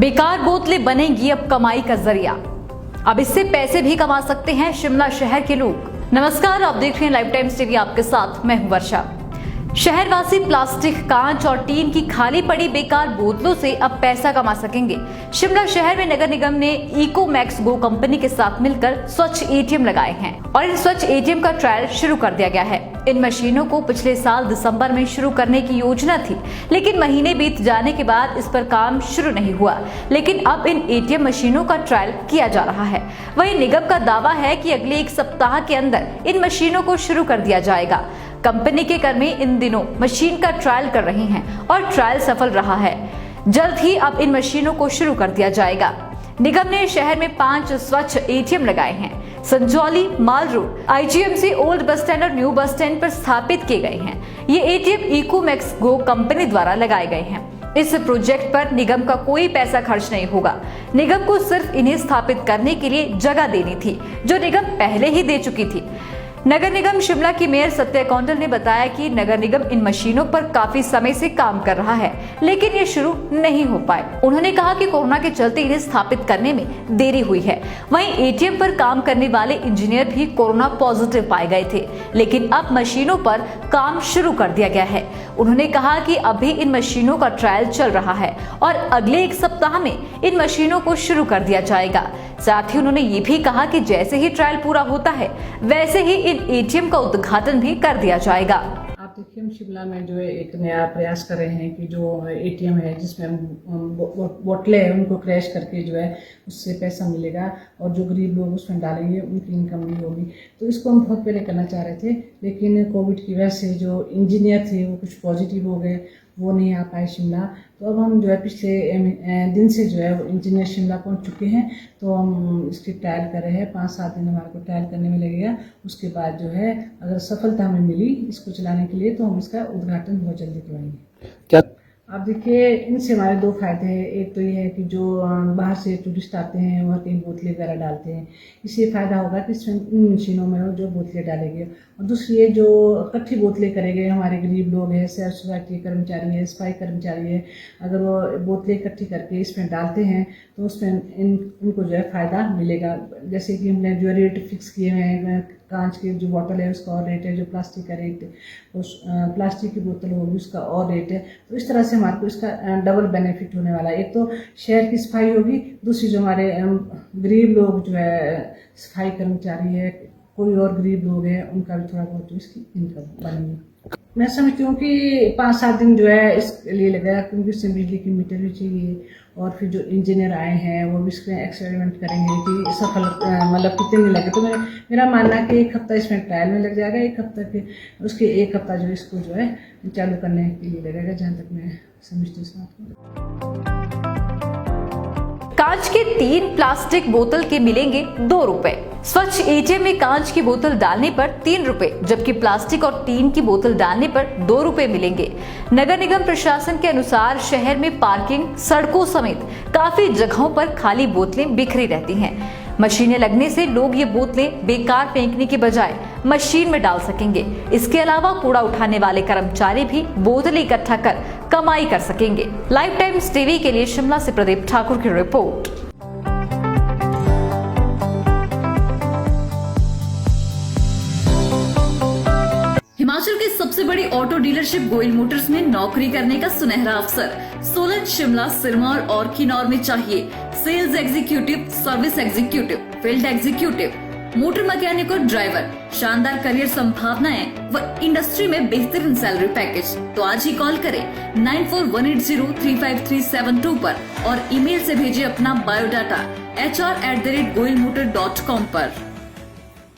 बेकार बोतलें बनेंगी अब कमाई का जरिया। अब इससे पैसे भी कमा सकते हैं शिमला शहर के लोग। नमस्कार, आप देख रहे हैं लाइव टाइम्स टीवी, आपके साथ मैं हूं वर्षा। शहरवासी प्लास्टिक, कांच और टीन की खाली पड़ी बेकार बोतलों से अब पैसा कमा सकेंगे। शिमला शहर में नगर निगम ने इको मैक्स गो कंपनी के साथ मिलकर स्वच्छ एटीएम लगाए हैं और इन स्वच्छ एटीएम का ट्रायल शुरू कर दिया गया है। इन मशीनों को पिछले साल दिसंबर में शुरू करने की योजना थी, लेकिन महीने बीत जाने के बाद इस पर काम शुरू नहीं हुआ। लेकिन अब इन एटीएम मशीनों का ट्रायल किया जा रहा है। वहीं निगम का दावा है कि अगले एक सप्ताह के अंदर इन मशीनों को शुरू कर दिया जाएगा। कंपनी के कर्मी इन दिनों मशीन का ट्रायल कर रहे हैं और ट्रायल सफल रहा है। जल्द ही अब इन मशीनों को शुरू कर दिया जाएगा। निगम ने शहर में 5 स्वच्छ एटीएम लगाए हैं। Sanjauli, Mall Road, IGMC, old bus stand और न्यू बस स्टैंड पर स्थापित किए गए हैं। ये ATM Eco Max Go company द्वारा लगाए गए हैं। इस प्रोजेक्ट पर निगम का कोई पैसा खर्च नहीं होगा। निगम को सिर्फ इन्हें स्थापित करने के लिए जगह देनी थी, जो निगम पहले ही दे चुकी थी। नगर निगम शिमला की मेयर सत्या कौंडल ने बताया कि नगर निगम इन मशीनों पर काफी समय से काम कर रहा है, लेकिन ये शुरू नहीं हो पाए। उन्होंने कहा कि कोरोना के चलते इन्हें स्थापित करने में देरी हुई है। वहीं एटीएम पर काम करने वाले इंजीनियर भी कोरोना पॉजिटिव पाए गए थे, लेकिन अब मशीनों पर काम शुरू कर दिया गया है। उन्होंने कहा कि अभी इन मशीनों का ट्रायल चल रहा है और अगले एक सप्ताह में इन मशीनों को शुरू कर दिया जाएगा। साथ ही उन्होंने ये भी कहा कि जैसे ही ट्रायल पूरा होता है, वैसे ही इन एटीएम का उद्घाटन भी कर दिया जाएगा। आप देखिए, हम शिमला में जो है एक नया प्रयास कर रहे हैं कि जो एटीएम है जिसमें हम बोतलें हैं उनको क्रैश करके जो है उससे पैसा मिलेगा और जो गरीब लोग उसमें डालेंगे उनकी इनकम नहीं होगी। तो इसको हम बहुत पहले करना चाह रहे थे, लेकिन कोविड की वजह से जो इंजीनियर थे वो कुछ पॉजिटिव हो गए, वो नहीं आ पाए शिमला। तो अब हम जो है पिछले दिन से जो है वो इंजीनियर शिमला पहुंच चुके हैं। तो हम इसकी ट्रायल कर रहे हैं। 5-7 दिन हमारे को ट्रायल करने में लगेगा। उसके बाद जो है अगर सफलता हमें मिली इसको चलाने के लिए तो हम इसका उद्घाटन बहुत जल्दी करवाएंगे। क्या आप देखिए, इनसे हमारे 2 फायदे हैं। एक तो ये है कि जो बाहर से टूरिस्ट आते हैं वह कहीं बोतलें वगैरह डालते हैं, इससे फ़ायदा होगा कि इसमें इन मशीनों में जो बोतलें डालेंगे। और दूसरी ये जो इकट्ठी बोतलें करेंगे, हमारे गरीब लोग हैं, सैर सोसाइटी कर्मचारी हैं, सफाई कर्मचारी हैं, अगर वो बोतलें इकट्ठी करके इसमें डालते हैं तो उसमें इनको जो है फ़ायदा मिलेगा। जैसे कि हमने जो रेट फिक्स किए हैं, कांच की जो बोतल है उसका और रेट है, जो प्लास्टिक का रेट, प्लास्टिक की बोतल होगी उसका और रेट है। तो इस तरह से हमारे को इसका डबल बेनिफिट होने वाला है। एक तो शहर की सफाई होगी, दूसरी जो हमारे गरीब लोग जो है, सफाई कर्मचारी है, कोई और गरीब लोग हैं, उनका भी थोड़ा बहुत इसकी इनकम बनेगी। मैं समझती हूँ कि 5-7 दिन जो है इसके लिए लगेगा, क्योंकि उससे बिजली की मीटर भी चाहिए और फिर जो इंजीनियर आए हैं वो भी इसमें एक्सपेरिमेंट करेंगे कि सफल मतलब कितने दिन लगे। तो मेरा मानना है कि 1 हफ्ता इसमें ट्रायल में लग जाएगा, 1 हफ्ता के उसके 1 हफ्ता जो इसको जो है चालू करने के लिए लगेगा, जहाँ तक मैं समझती हूँ इस बात को। कांच के 3 प्लास्टिक बोतल के मिलेंगे 2 रुपए। स्वच्छ एटीएम में कांच की बोतल डालने पर 3 रुपए, जबकि प्लास्टिक और टीन की बोतल डालने पर 2 रुपए मिलेंगे। नगर निगम प्रशासन के अनुसार शहर में पार्किंग, सड़कों समेत काफी जगहों पर खाली बोतलें बिखरी रहती हैं। मशीनें लगने से लोग ये बोतलें बेकार फेंकने की बजाय मशीन में डाल सकेंगे। इसके अलावा कूड़ा उठाने वाले कर्मचारी भी बोतलें इकट्ठा कर कमाई कर सकेंगे। लाइव टाइम्स टीवी के लिए शिमला से प्रदीप ठाकुर की रिपोर्ट। हिमाचल की सबसे बड़ी ऑटो डीलरशिप गोयल मोटर्स में नौकरी करने का सुनहरा अवसर। सोलन, शिमला, सिरमौर और किन्नौर में चाहिए sales executive, service executive, field executive, motor mechanic और ड्राइवर। शानदार करियर संभावनाएं व इंडस्ट्री में बेहतरीन सैलरी पैकेज। तो आज ही कॉल करें 9418035372 पर और ईमेल से भेजिए अपना बायोडाटा hr@goyalmotor.com पर।